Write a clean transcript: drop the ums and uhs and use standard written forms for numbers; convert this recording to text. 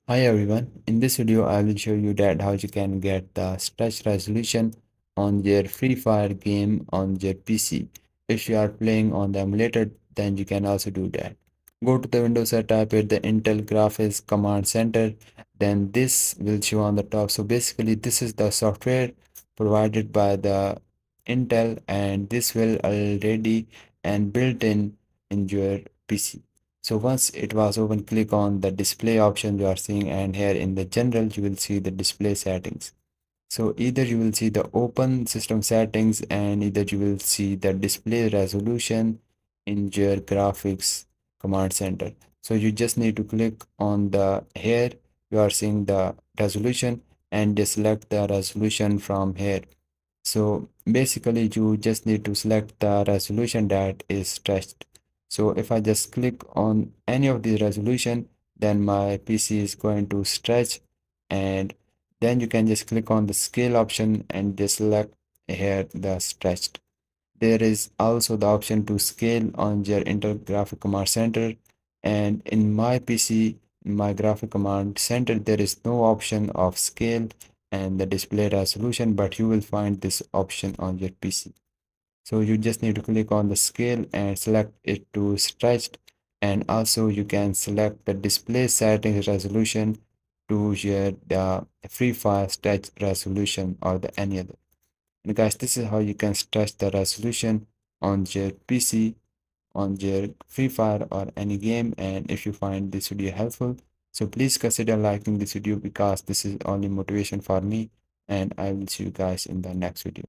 Hi everyone, in this video I will show you that how you can get the stretch resolution on your Free Fire game on your PC. If you are playing on the emulator, then you can also do that. Go to the Windows setup, hit the Intel Graphics Command Center, then this will show on the top. So basically this is the software provided by the Intel, and this will already and built in your PC. So once it was open, click on the display option you are seeing, and here in the general you will see the display settings. So either you will see the open system settings, and either you will see the display resolution in your graphics command center. So you just need to click on the here you are seeing the resolution, and just select the resolution from here. So basically you just need to select the resolution that is stretched. So if I just click on any of the resolution, then my PC is going to stretch, and then you can just click on the scale option and just select here the stretched. There is also the option to scale on your Intel Graphic Command Center, and in my PC, in my Graphic Command Center, there is no option of scale and the display resolution, but you will find this option on your PC. So you just need to click on the scale and select it to stretched, and also you can select the display settings resolution to your the Free Fire stretch resolution or the any other. And guys, this is how you can stretch the resolution on your PC, on your Free Fire or any game. And if you find this video helpful, so please consider liking this video, because this is only motivation for me, and I will see you guys in the next video.